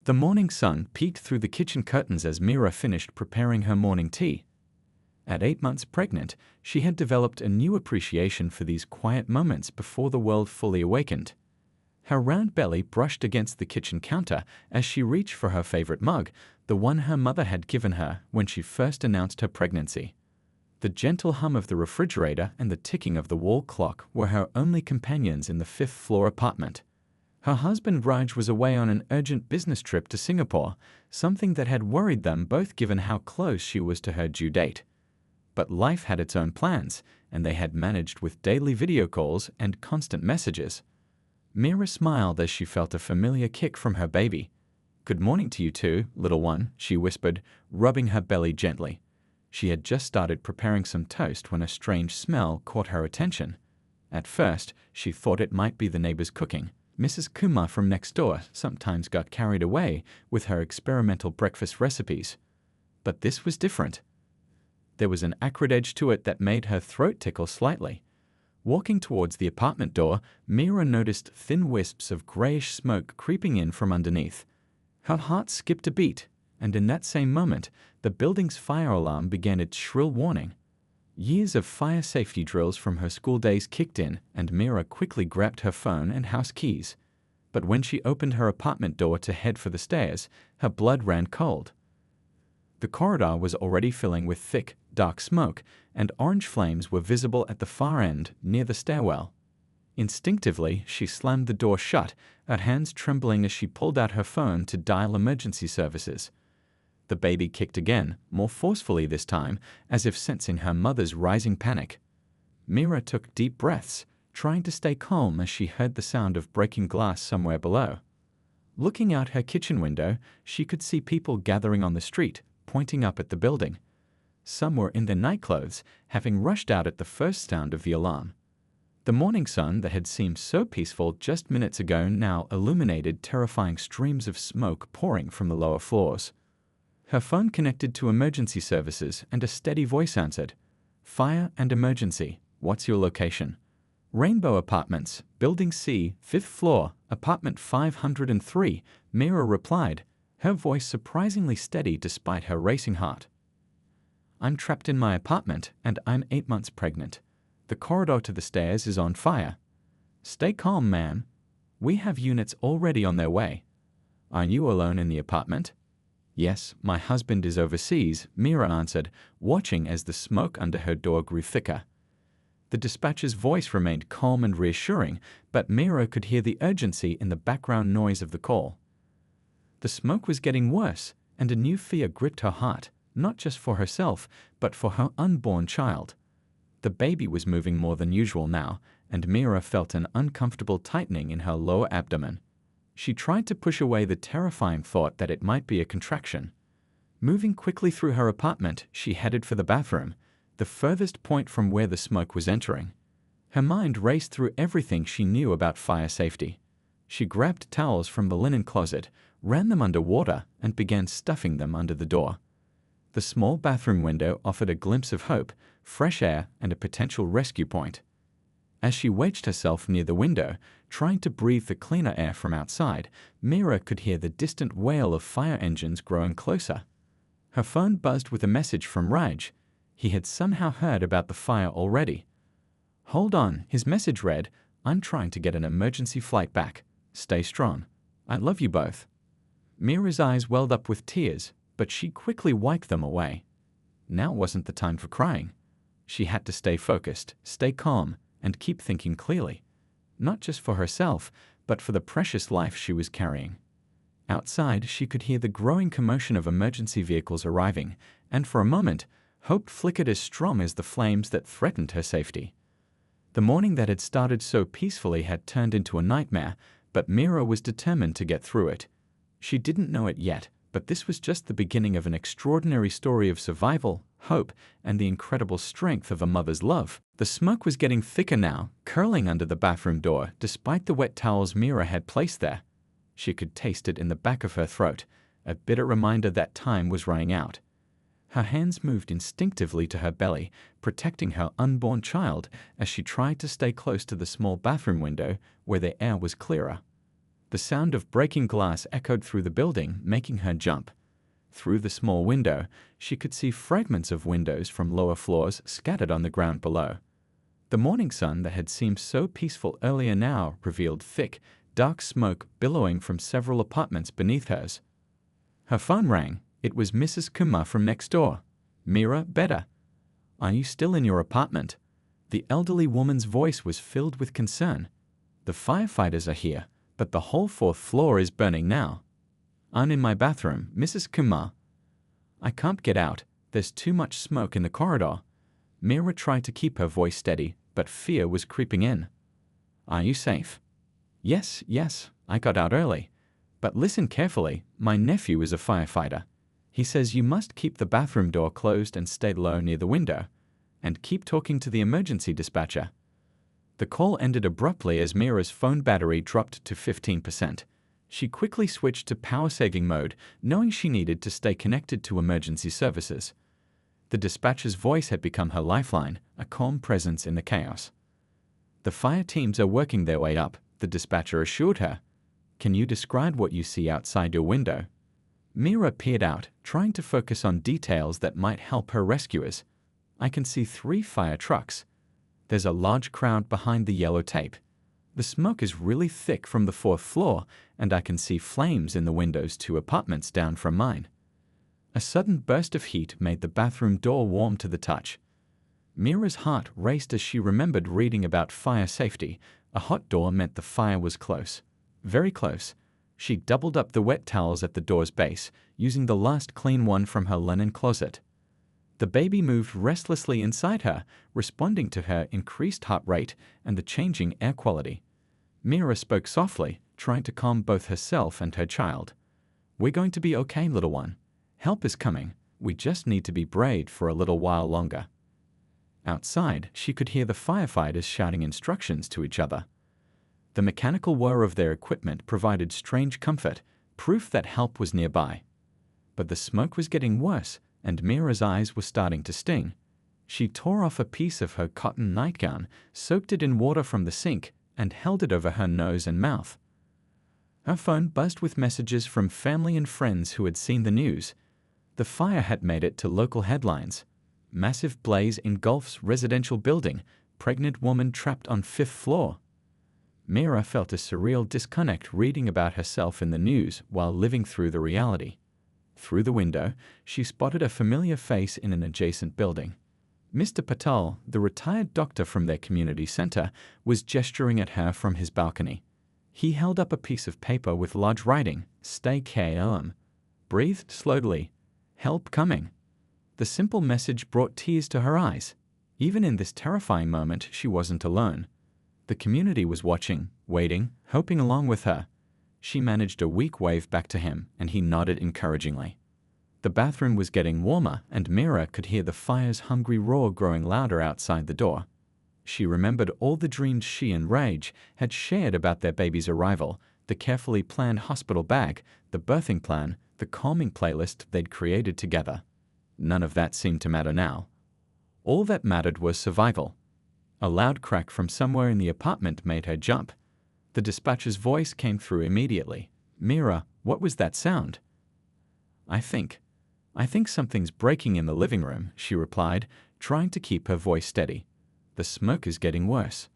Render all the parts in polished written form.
The morning sun peeked through the kitchen curtains as Mira finished preparing her morning tea. At 8 months pregnant, she had developed a new appreciation for these quiet moments before the world fully awakened. Her round belly brushed against the kitchen counter as she reached for her favorite mug, the one her mother had given her when she first announced her pregnancy. The gentle hum of the refrigerator and the ticking of the wall clock were her only companions in the fifth-floor apartment. Her husband Raj was away on an urgent business trip to Singapore, something that had worried them both given how close she was to her due date. But life had its own plans, and they had managed with daily video calls and constant messages. Mira smiled as she felt a familiar kick from her baby. "Good morning to you too, little one," she whispered, rubbing her belly gently. She had just started preparing some toast when a strange smell caught her attention. At first, she thought it might be the neighbors cooking. Mrs. Kumar from next door sometimes got carried away with her experimental breakfast recipes. But this was different. There was an acrid edge to it that made her throat tickle slightly. Walking towards the apartment door, Mira noticed thin wisps of grayish smoke creeping in from underneath. Her heart skipped a beat, and in that same moment, the building's fire alarm began its shrill warning. Years of fire safety drills from her school days kicked in, and Mira quickly grabbed her phone and house keys. But when she opened her apartment door to head for the stairs, her blood ran cold. The corridor was already filling with thick, dark smoke, and orange flames were visible at the far end, near the stairwell. Instinctively, she slammed the door shut, her hands trembling as she pulled out her phone to dial emergency services. The baby kicked again, more forcefully this time, as if sensing her mother's rising panic. Mira took deep breaths, trying to stay calm as she heard the sound of breaking glass somewhere below. Looking out her kitchen window, she could see people gathering on the street, pointing up at the building. Some were in their nightclothes, having rushed out at the first sound of the alarm. The morning sun that had seemed so peaceful just minutes ago now illuminated terrifying streams of smoke pouring from the lower floors. Her phone connected to emergency services and a steady voice answered. "Fire and emergency. What's your location?" "Rainbow Apartments, Building C, 5th floor, apartment 503, Mira replied, her voice surprisingly steady despite her racing heart. "I'm trapped in my apartment and I'm 8 months pregnant. The corridor to the stairs is on fire." "Stay calm, ma'am. We have units already on their way." "Are you alone in the apartment?" "Yes, my husband is overseas," Mira answered, watching as the smoke under her door grew thicker. The dispatcher's voice remained calm and reassuring, but Mira could hear the urgency in the background noise of the call. The smoke was getting worse, and a new fear gripped her heart, not just for herself, but for her unborn child. The baby was moving more than usual now, and Mira felt an uncomfortable tightening in her lower abdomen. She tried to push away the terrifying thought that it might be a contraction. Moving quickly through her apartment, she headed for the bathroom, the furthest point from where the smoke was entering. Her mind raced through everything she knew about fire safety. She grabbed towels from the linen closet, ran them under water, and began stuffing them under the door. The small bathroom window offered a glimpse of hope, fresh air, and a potential rescue point. As she wedged herself near the window, trying to breathe the cleaner air from outside, Mira could hear the distant wail of fire engines growing closer. Her phone buzzed with a message from Raj. He had somehow heard about the fire already. "Hold on," his message read, "I'm trying to get an emergency flight back. Stay strong. I love you both." Mira's eyes welled up with tears, but she quickly wiped them away. Now wasn't the time for crying. She had to stay focused, stay calm, and keep thinking clearly. Not just for herself, but for the precious life she was carrying. Outside, she could hear the growing commotion of emergency vehicles arriving, and for a moment, hope flickered as strong as the flames that threatened her safety. The morning that had started so peacefully had turned into a nightmare, but Mira was determined to get through it. She didn't know it yet, but this was just the beginning of an extraordinary story of survival, hope, and the incredible strength of a mother's love. The smoke was getting thicker now, curling under the bathroom door, despite the wet towels Mira had placed there. She could taste it in the back of her throat, a bitter reminder that time was running out. Her hands moved instinctively to her belly, protecting her unborn child as she tried to stay close to the small bathroom window where the air was clearer. The sound of breaking glass echoed through the building, making her jump. Through the small window, she could see fragments of windows from lower floors scattered on the ground below. The morning sun that had seemed so peaceful earlier now revealed thick, dark smoke billowing from several apartments beneath hers. Her phone rang. It was Mrs. Kumar from next door. "Mira, better. Are you still in your apartment?" The elderly woman's voice was filled with concern. "The firefighters are here, but the whole 4th floor is burning now." "I'm in my bathroom, Mrs. Kumar." "I can't get out. There's too much smoke in the corridor." Mira tried to keep her voice steady, but fear was creeping in. "Are you safe?" Yes, I got out early. But listen carefully, my nephew is a firefighter. He says you must keep the bathroom door closed and stay low near the window. And keep talking to the emergency dispatcher." The call ended abruptly as Mira's phone battery dropped to 15%. She quickly switched to power-saving mode, knowing she needed to stay connected to emergency services. The dispatcher's voice had become her lifeline, a calm presence in the chaos. "The fire teams are working their way up," the dispatcher assured her. "Can you describe what you see outside your window?" Mira peered out, trying to focus on details that might help her rescuers. "I can see 3 fire trucks. There's a large crowd behind the yellow tape. The smoke is really thick from the 4th floor, and I can see flames in the windows 2 apartments down from mine." A sudden burst of heat made the bathroom door warm to the touch. Mira's heart raced as she remembered reading about fire safety. A hot door meant the fire was close. Very close. She doubled up the wet towels at the door's base, using the last clean one from her linen closet. The baby moved restlessly inside her, responding to her increased heart rate and the changing air quality. Mira spoke softly, trying to calm both herself and her child. "We're going to be okay, little one. Help is coming. We just need to be brave for a little while longer." Outside, she could hear the firefighters shouting instructions to each other. The mechanical whir of their equipment provided strange comfort, proof that help was nearby. But the smoke was getting worse, and Mira's eyes were starting to sting. She tore off a piece of her cotton nightgown, soaked it in water from the sink, and held it over her nose and mouth. Her phone buzzed with messages from family and friends who had seen the news. The fire had made it to local headlines. "Massive blaze engulfs residential building. Pregnant woman trapped on 5th floor." Mira felt a surreal disconnect reading about herself in the news while living through the reality. Through the window, she spotted a familiar face in an adjacent building. Mr. Patel, the retired doctor from their community center, was gesturing at her from his balcony. He held up a piece of paper with large writing, "Stay calm." Breathed slowly. "Help coming." The simple message brought tears to her eyes. Even in this terrifying moment, she wasn't alone. The community was watching, waiting, hoping along with her. She managed a weak wave back to him, and he nodded encouragingly. The bathroom was getting warmer, and Mira could hear the fire's hungry roar growing louder outside the door. She remembered all the dreams she and Rage had shared about their baby's arrival, the carefully planned hospital bag, the birthing plan, the calming playlist they'd created together. None of that seemed to matter now. All that mattered was survival. A loud crack from somewhere in the apartment made her jump. The dispatcher's voice came through immediately. "Mira, what was that sound?" I think something's breaking in the living room," she replied, trying to keep her voice steady. "The smoke is getting worse."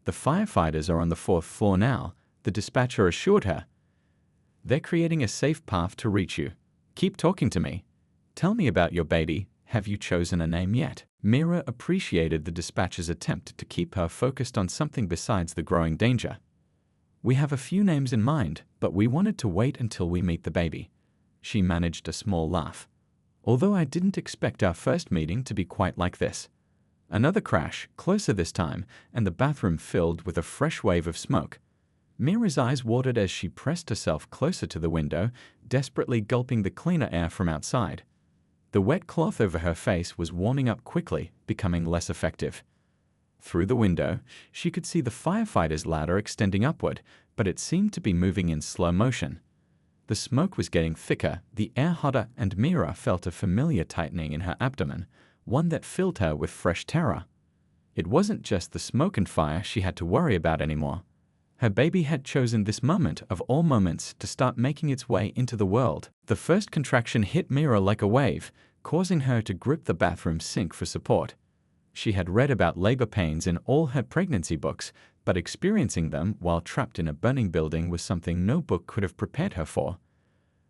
"The firefighters are on the 4th floor now," the dispatcher assured her. "They're creating a safe path to reach you. Keep talking to me. Tell me about your baby. Have you chosen a name yet?" Mira appreciated the dispatcher's attempt to keep her focused on something besides the growing danger. "We have a few names in mind, but we wanted to wait until we meet the baby." She managed a small laugh. "Although I didn't expect our first meeting to be quite like this." Another crash, closer this time, and the bathroom filled with a fresh wave of smoke. Mira's eyes watered as she pressed herself closer to the window, desperately gulping the cleaner air from outside. The wet cloth over her face was warming up quickly, becoming less effective. Through the window, she could see the firefighter's ladder extending upward, but it seemed to be moving in slow motion. The smoke was getting thicker, the air hotter, and Mira felt a familiar tightening in her abdomen, one that filled her with fresh terror. It wasn't just the smoke and fire she had to worry about anymore. Her baby had chosen this moment of all moments to start making its way into the world. The first contraction hit Mira like a wave, causing her to grip the bathroom sink for support. She had read about labor pains in all her pregnancy books, but experiencing them while trapped in a burning building was something no book could have prepared her for.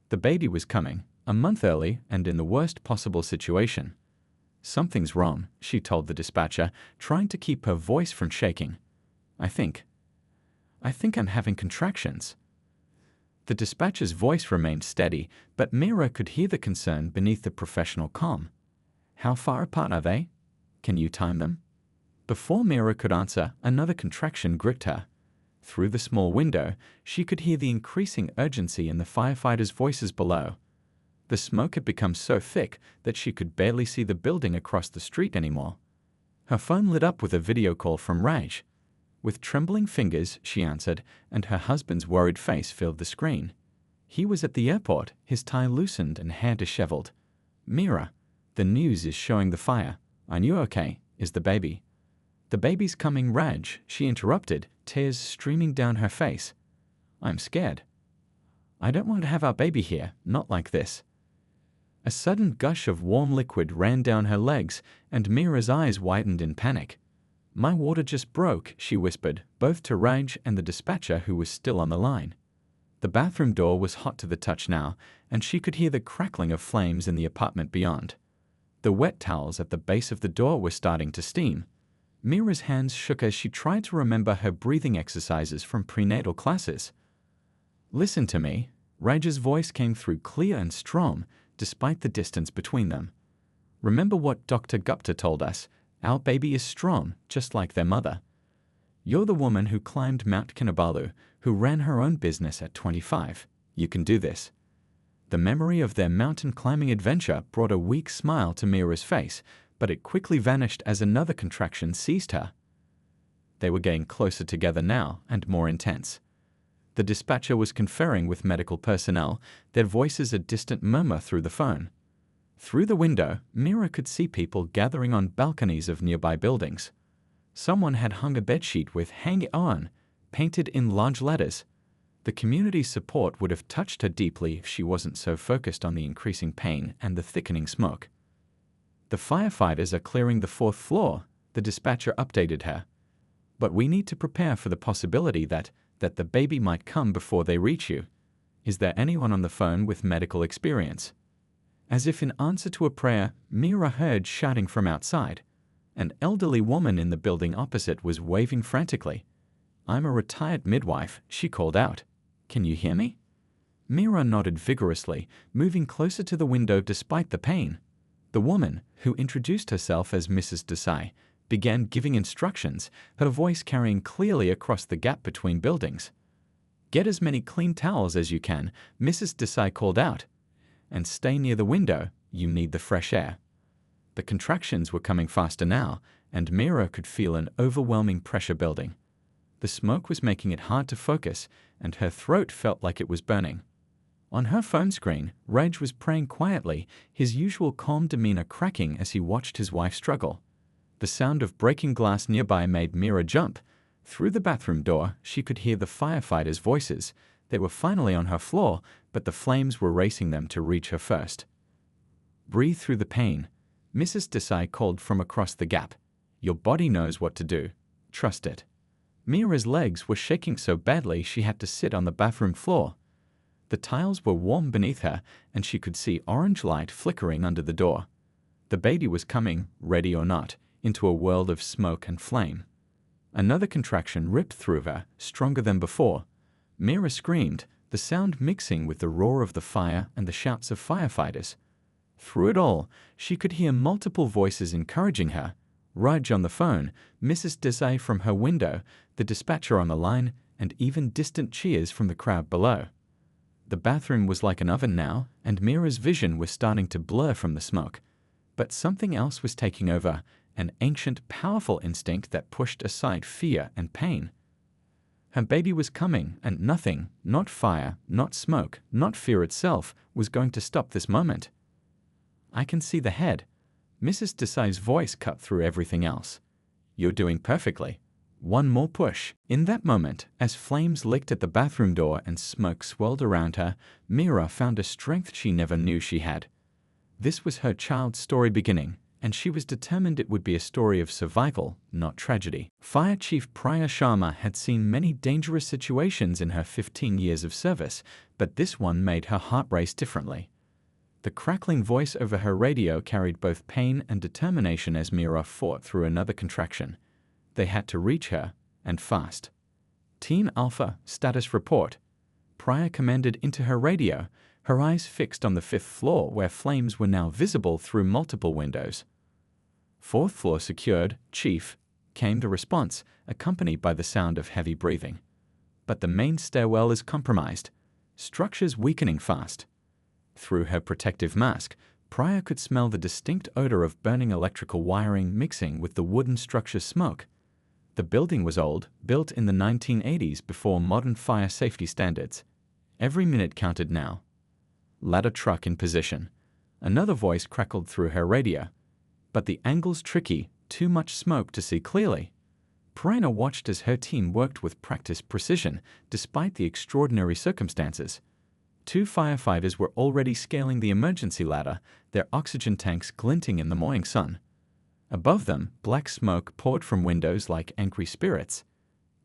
The baby was coming, a month early and in the worst possible situation. "Something's wrong," she told the dispatcher, trying to keep her voice from shaking. I think I'm having contractions." The dispatcher's voice remained steady, but Mira could hear the concern beneath the professional calm. "How far apart are they? Can you time them?" Before Mira could answer, another contraction gripped her. Through the small window, she could hear the increasing urgency in the firefighters' voices below. The smoke had become so thick that she could barely see the building across the street anymore. Her phone lit up with a video call from Raj. With trembling fingers, she answered, and her husband's worried face filled the screen. He was at the airport, his tie loosened and hair disheveled. "Mira, the news is showing the fire. Are you okay? Is the baby?" "The baby's coming, Raj," she interrupted, tears streaming down her face. "I'm scared. I don't want to have our baby here, not like this." A sudden gush of warm liquid ran down her legs, and Mira's eyes widened in panic. "My water just broke," she whispered, both to Raj and the dispatcher who was still on the line. The bathroom door was hot to the touch now, and she could hear the crackling of flames in the apartment beyond. The wet towels at the base of the door were starting to steam. Mira's hands shook as she tried to remember her breathing exercises from prenatal classes. "Listen to me." Raj's voice came through clear and strong, despite the distance between them. "Remember what Dr. Gupta told us. Our baby is strong, just like their mother. You're the woman who climbed Mount Kinabalu, who ran her own business at 25. You can do this." The memory of their mountain climbing adventure brought a weak smile to Mira's face, but it quickly vanished as another contraction seized her. They were getting closer together now and more intense. The dispatcher was conferring with medical personnel, their voices a distant murmur through the phone. Through the window, Mira could see people gathering on balconies of nearby buildings. Someone had hung a bedsheet with "Hang On" painted in large letters. The community's support would have touched her deeply if she wasn't so focused on the increasing pain and the thickening smoke. "The firefighters are clearing the 4th floor," the dispatcher updated her. "But we need to prepare for the possibility that the baby might come before they reach you. Is there anyone on the phone with medical experience?" As if in answer to a prayer, Mira heard shouting from outside. An elderly woman in the building opposite was waving frantically. "I'm a retired midwife," she called out. "Can you hear me?" Mira nodded vigorously, moving closer to the window despite the pain. The woman, who introduced herself as Mrs. Desai, began giving instructions, her voice carrying clearly across the gap between buildings. "Get as many clean towels as you can," Mrs. Desai called out. "And stay near the window, you need the fresh air." The contractions were coming faster now, and Mira could feel an overwhelming pressure building. The smoke was making it hard to focus, and her throat felt like it was burning. On her phone screen, Raj was praying quietly, his usual calm demeanor cracking as he watched his wife struggle. The sound of breaking glass nearby made Mira jump. Through the bathroom door, she could hear the firefighters' voices. They were finally on her floor, but the flames were racing them to reach her first. "Breathe through the pain," Mrs. Desai called from across the gap. "Your body knows what to do. Trust it." Mira's legs were shaking so badly she had to sit on the bathroom floor. The tiles were warm beneath her, and she could see orange light flickering under the door. The baby was coming, ready or not, into a world of smoke and flame. Another contraction ripped through her, stronger than before. Mira screamed, the sound mixing with the roar of the fire and the shouts of firefighters. Through it all, she could hear multiple voices encouraging her. Raj on the phone, Mrs. Desai from her window, the dispatcher on the line, and even distant cheers from the crowd below. The bathroom was like an oven now, and Mira's vision was starting to blur from the smoke. But something else was taking over, an ancient, powerful instinct that pushed aside fear and pain. Her baby was coming, and nothing, not fire, not smoke, not fear itself, was going to stop this moment. "I can see the head." Mrs. Desai's voice cut through everything else. "You're doing perfectly. One more push. In that moment, as flames licked at the bathroom door and smoke swirled around her, Mira found a strength she never knew she had. This was her child's story beginning, and she was determined it would be a story of survival, not tragedy. Fire Chief Priya Sharma had seen many dangerous situations in her 15 years of service, but this one made her heart race differently. The crackling voice over her radio carried both pain and determination as Mira fought through another contraction. They had to reach her, and fast. Team Alpha, status report. Priya commanded into her radio, her eyes fixed on the 5th floor where flames were now visible through multiple windows. 4th floor secured, Chief, came the response, accompanied by the sound of heavy breathing. But the main stairwell is compromised. Structures weakening fast. Through her protective mask, Priya could smell the distinct odor of burning electrical wiring mixing with the wooden structure's smoke. The building was old, built in the 1980s before modern fire safety standards. Every minute counted now. Ladder truck in position. Another voice crackled through her radio. But the angle's tricky, too much smoke to see clearly. Priya watched as her team worked with practiced precision, despite the extraordinary circumstances. 2 firefighters were already scaling the emergency ladder, their oxygen tanks glinting in the morning sun. Above them, black smoke poured from windows like angry spirits.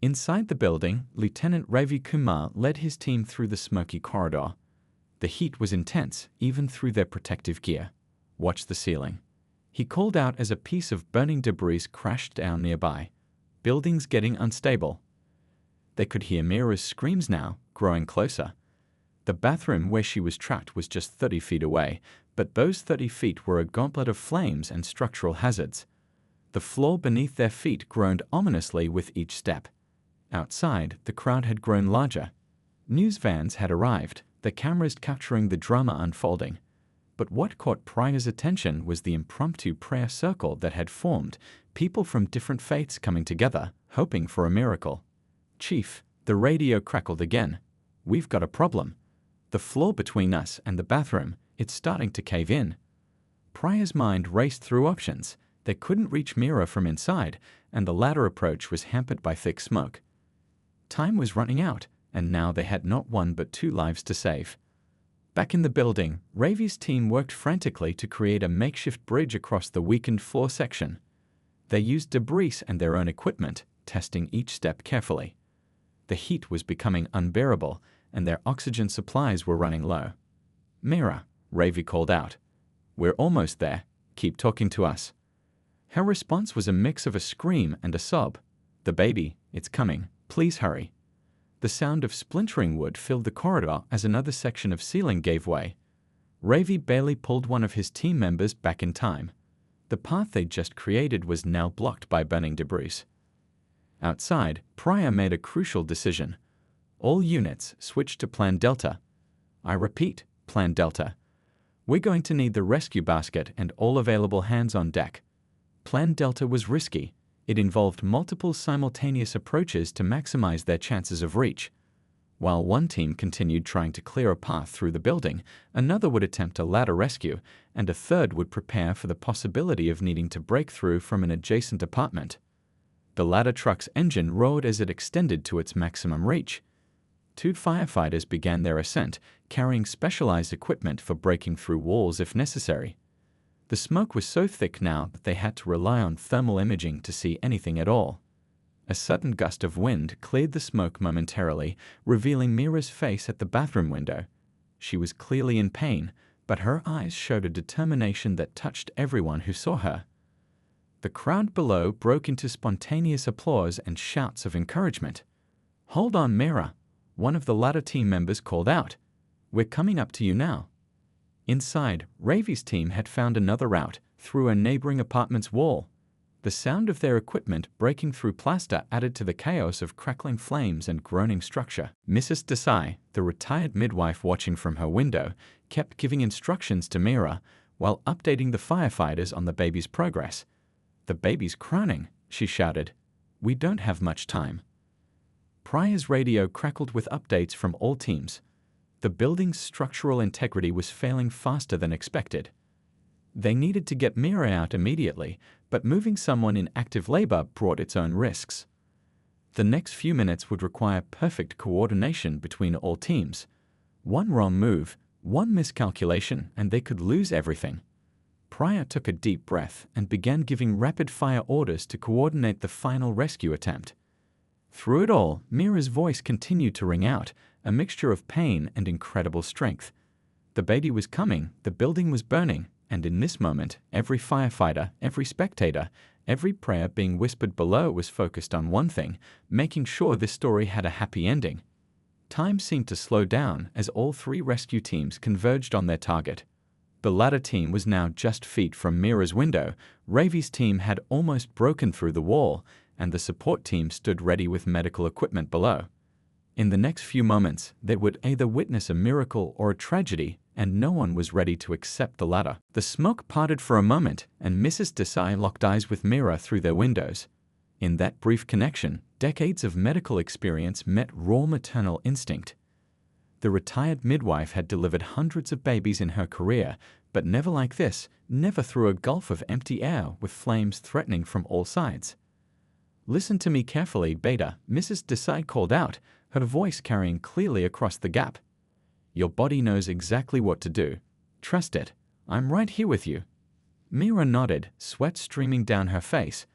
Inside the building, Lieutenant Ravi Kumar led his team through the smoky corridor. The heat was intense, even through their protective gear. Watch the ceiling. He called out as a piece of burning debris crashed down nearby. Buildings getting unstable. They could hear Mira's screams now, growing closer. The bathroom where she was trapped was just 30 feet away, but those 30 feet were a gauntlet of flames and structural hazards. The floor beneath their feet groaned ominously with each step. Outside, the crowd had grown larger. News vans had arrived, the cameras capturing the drama unfolding. But what caught Priya's attention was the impromptu prayer circle that had formed, people from different faiths coming together, hoping for a miracle. Chief, the radio crackled again. We've got a problem. The floor between us and the bathroom, it's starting to cave in. Priya's mind raced through options. They couldn't reach Mira from inside, and the ladder approach was hampered by thick smoke. Time was running out, and now they had not 1 but 2 lives to save. Back in the building, Ravi's team worked frantically to create a makeshift bridge across the weakened floor section. They used debris and their own equipment, testing each step carefully. The heat was becoming unbearable, and their oxygen supplies were running low. Mira, Ravi called out. We're almost there. Keep talking to us. Her response was a mix of a scream and a sob. The baby, it's coming. Please hurry. The sound of splintering wood filled the corridor as another section of ceiling gave way. Ravi barely pulled one of his team members back in time. The path they'd just created was now blocked by burning debris. Outside, Priya made a crucial decision. All units switched to Plan Delta. I repeat, Plan Delta. We're going to need the rescue basket and all available hands on deck. Plan Delta was risky. It involved multiple simultaneous approaches to maximize their chances of reach. While one team continued trying to clear a path through the building, another would attempt a ladder rescue, and a third would prepare for the possibility of needing to break through from an adjacent apartment. The ladder truck's engine roared as it extended to its maximum reach. 2 firefighters began their ascent, carrying specialized equipment for breaking through walls if necessary. The smoke was so thick now that they had to rely on thermal imaging to see anything at all. A sudden gust of wind cleared the smoke momentarily, revealing Mira's face at the bathroom window. She was clearly in pain, but her eyes showed a determination that touched everyone who saw her. The crowd below broke into spontaneous applause and shouts of encouragement. "Hold on, Mira," one of the ladder team members called out. "We're coming up to you now." Inside, Ravi's team had found another route, through a neighboring apartment's wall. The sound of their equipment breaking through plaster added to the chaos of crackling flames and groaning structure. Mrs. Desai, the retired midwife watching from her window, kept giving instructions to Mira while updating the firefighters on the baby's progress. "The baby's crowning," she shouted. "We don't have much time." Priya's radio crackled with updates from all teams. The building's structural integrity was failing faster than expected. They needed to get Mira out immediately, but moving someone in active labor brought its own risks. The next few minutes would require perfect coordination between all teams. One wrong move, one miscalculation, and they could lose everything. Pryor took a deep breath and began giving rapid-fire orders to coordinate the final rescue attempt. Through it all, Mira's voice continued to ring out, a mixture of pain and incredible strength. The baby was coming, the building was burning, and in this moment, every firefighter, every spectator, every prayer being whispered below was focused on one thing, making sure this story had a happy ending. Time seemed to slow down as all three rescue teams converged on their target. The ladder team was now just feet from Mira's window, Ravi's team had almost broken through the wall, and the support team stood ready with medical equipment below. In the next few moments, they would either witness a miracle or a tragedy, and no one was ready to accept the latter. The smoke parted for a moment, and Mrs. Desai locked eyes with Mira through their windows. In that brief connection, decades of medical experience met raw maternal instinct. The retired midwife had delivered hundreds of babies in her career, but never like this, never through a gulf of empty air with flames threatening from all sides. "Listen to me carefully, Beta," Mrs. Desai called out, her voice carrying clearly across the gap. "Your body knows exactly what to do. Trust it. I'm right here with you." Mira nodded, sweat streaming down her face.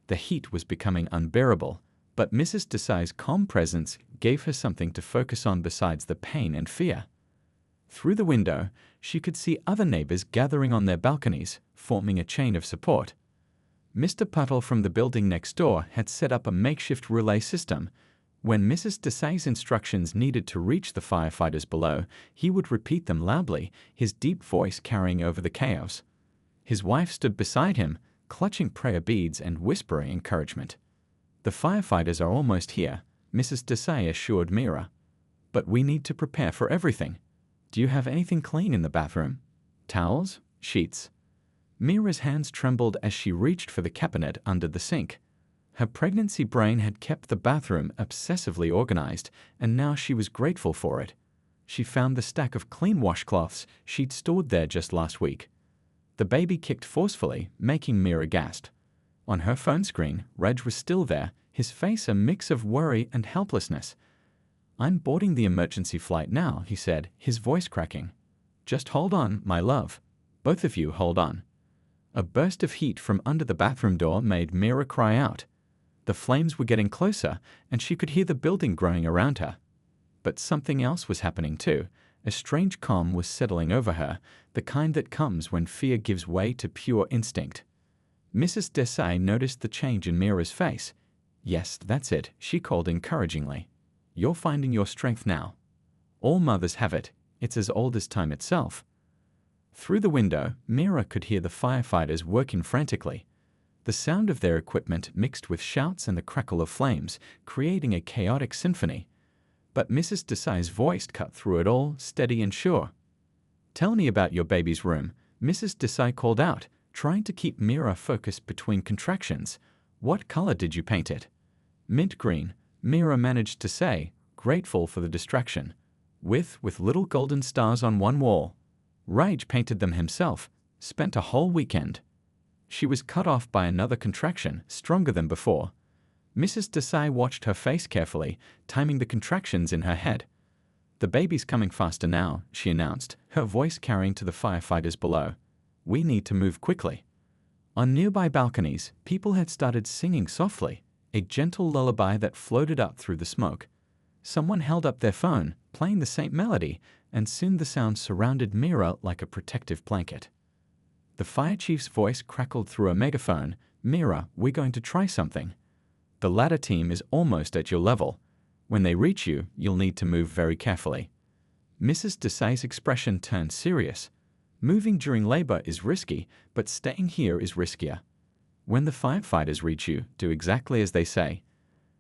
The heat was becoming unbearable, but Mrs. Desai's calm presence gave her something to focus on besides the pain and fear. Through the window, she could see other neighbors gathering on their balconies, forming a chain of support. Mr. Patel from the building next door had set up a makeshift relay system. When Mrs. Desai's instructions needed to reach the firefighters below, he would repeat them loudly, his deep voice carrying over the chaos. His wife stood beside him, clutching prayer beads and whispering encouragement. "The firefighters are almost here," Mrs. Desai assured Mira. "But we need to prepare for everything. Do you have anything clean in the bathroom? Towels? Sheets?" Mira's hands trembled as she reached for the cabinet under the sink. Her pregnancy brain had kept the bathroom obsessively organized, and now she was grateful for it. She found the stack of clean washcloths she'd stored there just last week. The baby kicked forcefully, making Mira gasp. On her phone screen, Reg was still there, his face a mix of worry and helplessness. "I'm boarding the emergency flight now," he said, his voice cracking. "Just hold on, my love. Both of you hold on." A burst of heat from under the bathroom door made Mira cry out. The flames were getting closer, and she could hear the building growing around her. But something else was happening too. A strange calm was settling over her, the kind that comes when fear gives way to pure instinct. Mrs. Desai noticed the change in Mira's face. "Yes, that's it," she called encouragingly. "You're finding your strength now. All mothers have it. It's as old as time itself." Through the window, Mira could hear the firefighters working frantically. The sound of their equipment mixed with shouts and the crackle of flames, creating a chaotic symphony. But Mrs. Desai's voice cut through it all, steady and sure. "Tell me about your baby's room," Mrs. Desai called out, trying to keep Mira focused between contractions. "What color did you paint it?" "Mint green," Mira managed to say, grateful for the distraction. With little golden stars on one wall. Rage painted them himself, spent a whole weekend. She was cut off by another contraction, stronger than before. Mrs. Desai watched her face carefully, timing the contractions in her head. "The baby's coming faster now," she announced, her voice carrying to the firefighters below. "We need to move quickly." On nearby balconies, people had started singing softly, a gentle lullaby that floated up through the smoke. Someone held up their phone, playing the same melody, and soon the sound surrounded Mira like a protective blanket. The fire chief's voice crackled through a megaphone. "Mira, we're going to try something. The ladder team is almost at your level. When they reach you, you'll need to move very carefully." Mrs. Desai's expression turned serious. "Moving during labor is risky, but staying here is riskier. When the firefighters reach you, do exactly as they say.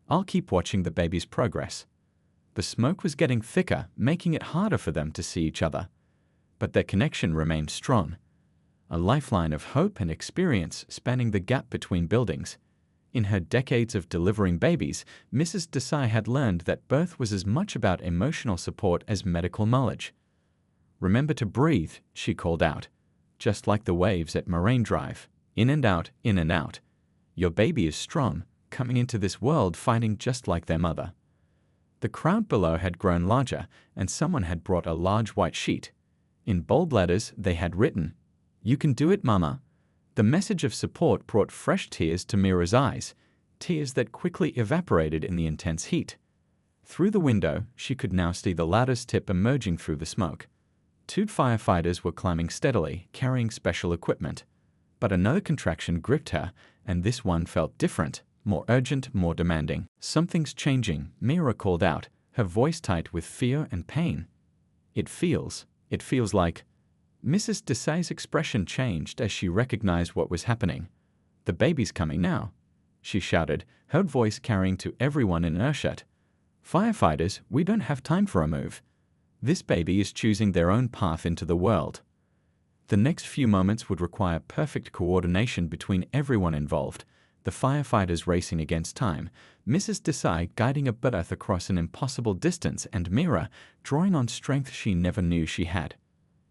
I'll keep watching the baby's progress." The smoke was getting thicker, making it harder for them to see each other. But their connection remained strong. A lifeline of hope and experience spanning the gap between buildings. In her decades of delivering babies, Mrs. Desai had learned that birth was as much about emotional support as medical knowledge. "Remember to breathe," she called out. "Just like the waves at Marine Drive. In and out, in and out. Your baby is strong. coming into this world fighting just like their mother. The crowd below had grown larger, and someone had brought a large white sheet. In bold letters, they had written, "You can do it, Mama." The message of support brought fresh tears to Mira's eyes, tears that quickly evaporated in the intense heat. Through the window, she could now see the ladder's tip emerging through the smoke. 2 firefighters were climbing steadily, carrying special equipment. But another contraction gripped her, and this one felt different, more urgent, more demanding. "Something's changing," Mira called out, her voice tight with fear and pain. It feels like..." Mrs. Desai's expression changed as she recognized what was happening. "The baby's coming now," she shouted, her voice carrying to everyone in Urshat. "Firefighters, we don't have time for a move. This baby is choosing their own path into the world." The next few moments would require perfect coordination between everyone involved, the firefighters racing against time, Mrs. Desai guiding a birth across an impossible distance, and Mira drawing on strength she never knew she had.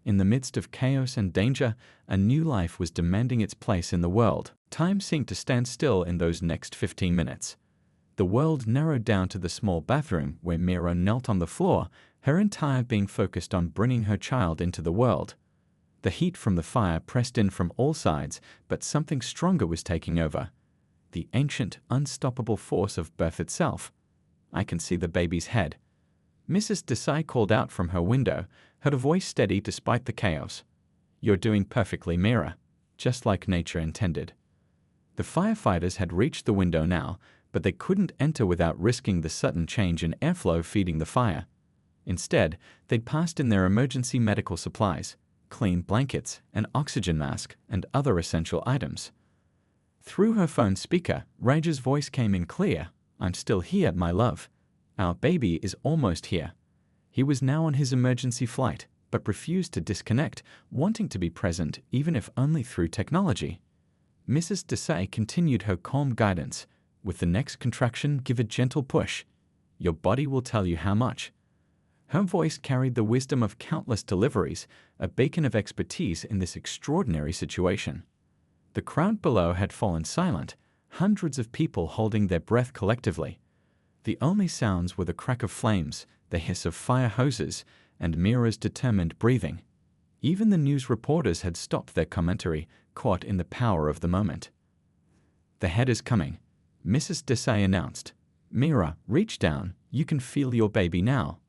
In the midst of chaos and danger, a new life was demanding its place in the world. Time seemed to stand still in those next 15 minutes. The world narrowed down to the small bathroom where Mira knelt on the floor, her entire being focused on bringing her child into the world. The heat from the fire pressed in from all sides, but something stronger was taking over. The ancient, unstoppable force of birth itself. "I can see the baby's head," Mrs. Desai called out from her window, her voice steady despite the chaos. "You're doing perfectly, Mira, just like nature intended." The firefighters had reached the window now, but they couldn't enter without risking the sudden change in airflow feeding the fire. Instead, they'd passed in their emergency medical supplies, clean blankets, an oxygen mask, and other essential items. Through her phone speaker, Raj's voice came in clear. "I'm still here, my love. Our baby is almost here." He was now on his emergency flight, but refused to disconnect, wanting to be present even if only through technology. Mrs. Desai continued her calm guidance. "With the next contraction, give a gentle push. Your body will tell you how much." Her voice carried the wisdom of countless deliveries, a beacon of expertise in this extraordinary situation. The crowd below had fallen silent, hundreds of people holding their breath collectively. The only sounds were the crack of flames, the hiss of fire hoses, and Mira's determined breathing. Even the news reporters had stopped their commentary, caught in the power of the moment. "The head is coming," Mrs. Desai announced. "Mira, reach down. You can feel your baby now."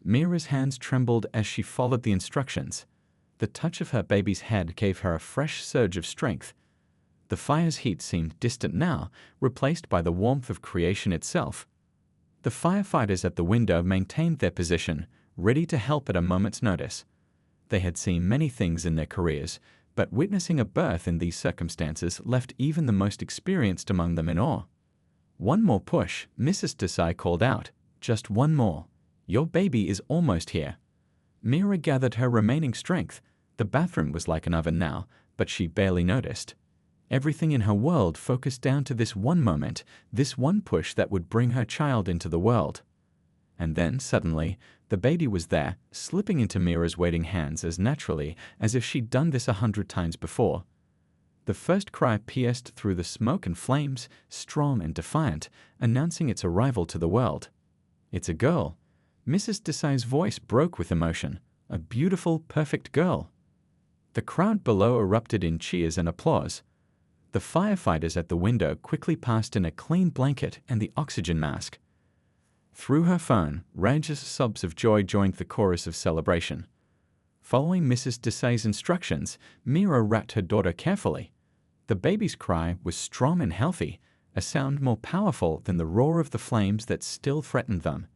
Mira's hands trembled as she followed the instructions. The touch of her baby's head gave her a fresh surge of strength. The fire's heat seemed distant now, replaced by the warmth of creation itself. The firefighters at the window maintained their position, ready to help at a moment's notice. They had seen many things in their careers, but witnessing a birth in these circumstances left even the most experienced among them in awe. "One more push," Mrs. Desai called out. "Just one more. Your baby is almost here." Mira gathered her remaining strength. The bathroom was like an oven now, but she barely noticed. Everything in her world focused down to this one moment, this one push that would bring her child into the world. And then, suddenly, the baby was there, slipping into Mira's waiting hands as naturally as if she'd done this 100 times before. The first cry pierced through the smoke and flames, strong and defiant, announcing its arrival to the world. "It's a girl." Mrs. Desai's voice broke with emotion. "A beautiful, perfect girl." The crowd below erupted in cheers and applause. The firefighters at the window quickly passed in a clean blanket and the oxygen mask. Through her phone, Raj's sobs of joy joined the chorus of celebration. Following Mrs. Desai's instructions, Mira wrapped her daughter carefully. The baby's cry was strong and healthy, a sound more powerful than the roar of the flames that still threatened them.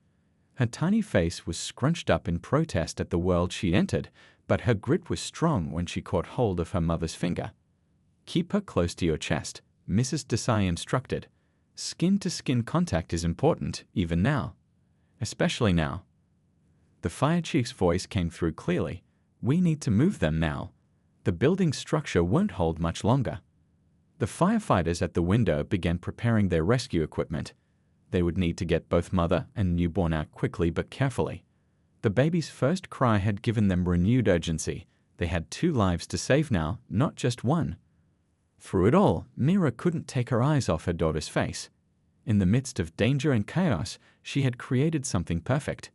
Her tiny face was scrunched up in protest at the world she entered, but her grit was strong when she caught hold of her mother's finger. "Keep her close to your chest," Mrs. Desai instructed. "Skin-to-skin contact is important, even now. Especially now." The fire chief's voice came through clearly. "We need to move them now. The building's structure won't hold much longer." The firefighters at the window began preparing their rescue equipment. They would need to get both mother and newborn out quickly but carefully. The baby's first cry had given them renewed urgency. They had 2 lives to save now, not just one. Through it all, Mira couldn't take her eyes off her daughter's face. In the midst of danger and chaos, she had created something perfect.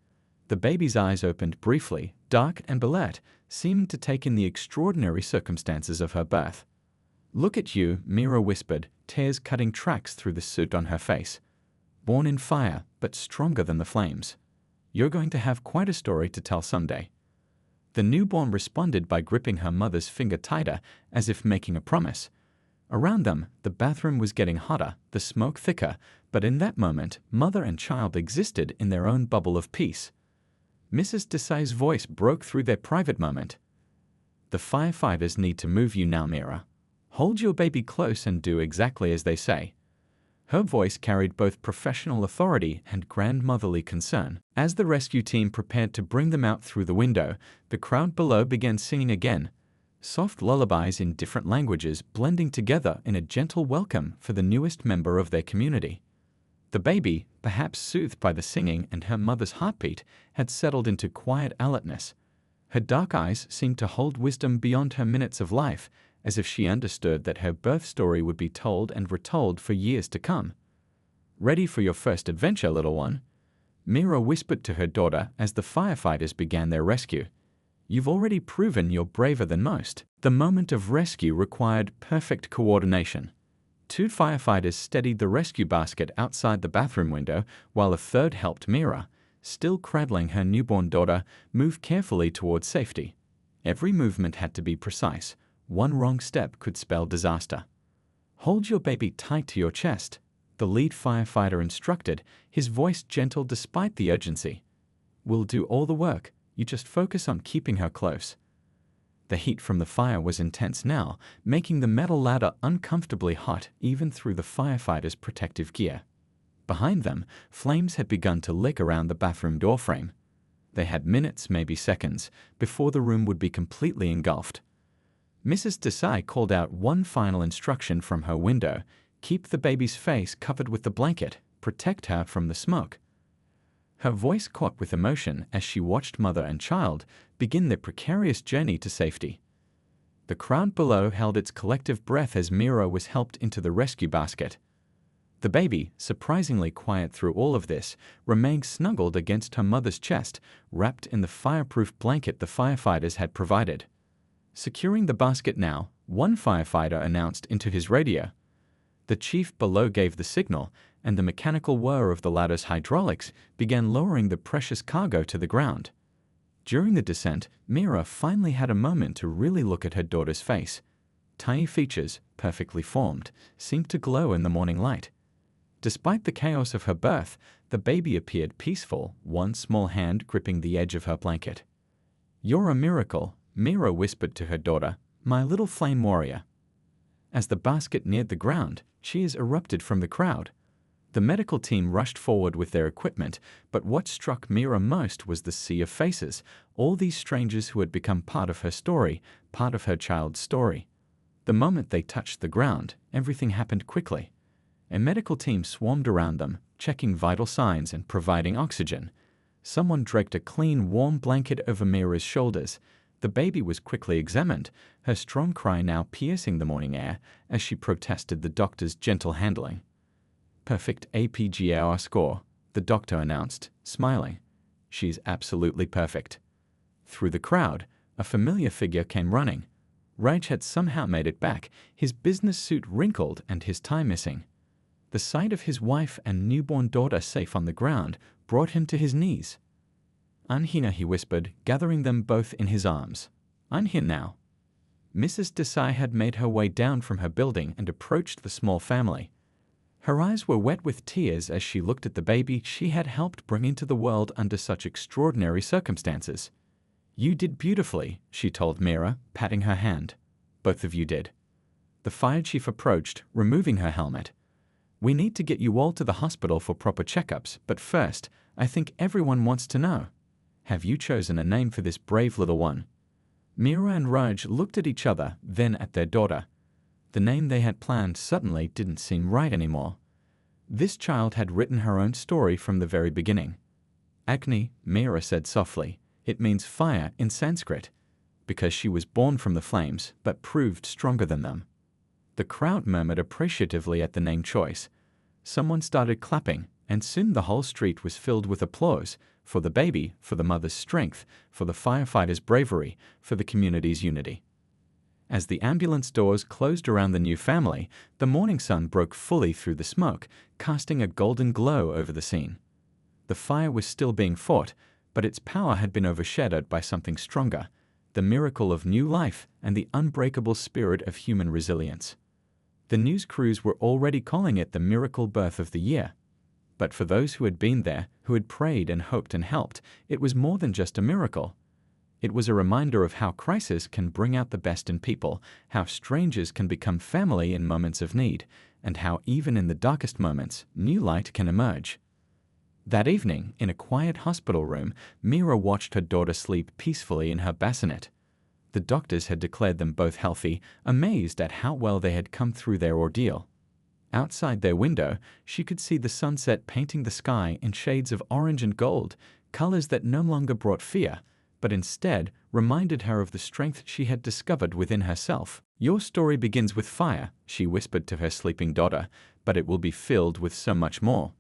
The baby's eyes opened briefly, dark and alert, seeming to take in the extraordinary circumstances of her birth. "Look at you," Mira whispered, tears cutting tracks through the suit on her face. "Born in fire, but stronger than the flames. You're going to have quite a story to tell someday." The newborn responded by gripping her mother's finger tighter, as if making a promise. Around them, the bathroom was getting hotter, the smoke thicker, but in that moment, mother and child existed in their own bubble of peace. Mrs. Desai's voice broke through their private moment. "The firefighters need to move you now, Mira. Hold your baby close and do exactly as they say." Her voice carried both professional authority and grandmotherly concern. As the rescue team prepared to bring them out through the window, the crowd below began singing again, soft lullabies in different languages blending together in a gentle welcome for the newest member of their community. The baby, perhaps soothed by the singing and her mother's heartbeat, had settled into quiet alertness. Her dark eyes seemed to hold wisdom beyond her minutes of life, as if she understood that her birth story would be told and retold for years to come. "Ready for your first adventure, little one?" Mira whispered to her daughter as the firefighters began their rescue. "You've already proven you're braver than most." The moment of rescue required perfect coordination. 2 firefighters steadied the rescue basket outside the bathroom window, while a third helped Mira, still cradling her newborn daughter, move carefully towards safety. Every movement had to be precise. One wrong step could spell disaster. "Hold your baby tight to your chest," the lead firefighter instructed, his voice gentle despite the urgency. "We'll do all the work. You just focus on keeping her close." The heat from the fire was intense now, making the metal ladder uncomfortably hot even through the firefighters' protective gear. Behind them, flames had begun to lick around the bathroom doorframe. They had minutes, maybe seconds, before the room would be completely engulfed. Mrs. Desai called out one final instruction from her window: keep the baby's face covered with the blanket, protect her from the smoke. Her voice caught with emotion as she watched mother and child begin their precarious journey to safety. The crowd below held its collective breath as Mira was helped into the rescue basket. The baby, surprisingly quiet through all of this, remained snuggled against her mother's chest, wrapped in the fireproof blanket the firefighters had provided. Securing the basket now, one firefighter announced into his radio. The chief below gave the signal, and the mechanical whir of the ladder's hydraulics began lowering the precious cargo to the ground. During the descent, Mira finally had a moment to really look at her daughter's face. Tiny features, perfectly formed, seemed to glow in the morning light. Despite the chaos of her birth, the baby appeared peaceful, one small hand gripping the edge of her blanket. "You're a miracle," Mira whispered to her daughter, "my little flame warrior." As the basket neared the ground, cheers erupted from the crowd. The medical team rushed forward with their equipment, but what struck Mira most was the sea of faces, all these strangers who had become part of her story, part of her child's story. The moment they touched the ground, everything happened quickly. A medical team swarmed around them, checking vital signs and providing oxygen. Someone draped a clean, warm blanket over Mira's shoulders. The baby was quickly examined, her strong cry now piercing the morning air as she protested the doctor's gentle handling. "Perfect APGAR score," the doctor announced, smiling. "She's absolutely perfect." Through the crowd, a familiar figure came running. Raj had somehow made it back, his business suit wrinkled and his tie missing. The sight of his wife and newborn daughter safe on the ground brought him to his knees. "I'm here," he whispered, gathering them both in his arms. "I'm here now." Mrs. Desai had made her way down from her building and approached the small family. Her eyes were wet with tears as she looked at the baby she had helped bring into the world under such extraordinary circumstances. "You did beautifully," she told Mira, patting her hand. "Both of you did." The fire chief approached, removing her helmet. "We need to get you all to the hospital for proper checkups, but first, I think everyone wants to know. Have you chosen a name for this brave little one?" Mira and Raj looked at each other, then at their daughter. The name they had planned suddenly didn't seem right anymore. This child had written her own story from the very beginning. "Agni," Mira said softly. "It means fire in Sanskrit, because she was born from the flames, but proved stronger than them." The crowd murmured appreciatively at the name choice. Someone started clapping, and soon the whole street was filled with applause for the baby, for the mother's strength, for the firefighters' bravery, for the community's unity. As the ambulance doors closed around the new family, the morning sun broke fully through the smoke, casting a golden glow over the scene. The fire was still being fought, but its power had been overshadowed by something stronger, the miracle of new life and the unbreakable spirit of human resilience. The news crews were already calling it the miracle birth of the year. But for those who had been there, who had prayed and hoped and helped, it was more than just a miracle. It was a reminder of how crisis can bring out the best in people, how strangers can become family in moments of need, and how even in the darkest moments, new light can emerge. That evening, in a quiet hospital room, Mira watched her daughter sleep peacefully in her bassinet. The doctors had declared them both healthy, amazed at how well they had come through their ordeal. Outside their window, she could see the sunset painting the sky in shades of orange and gold, colors that no longer brought fear, but instead reminded her of the strength she had discovered within herself. "Your story begins with fire," she whispered to her sleeping daughter, "but it will be filled with so much more.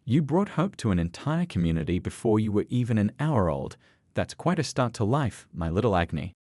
You brought hope to an entire community before you were even an hour old. That's quite a start to life, my little Agni."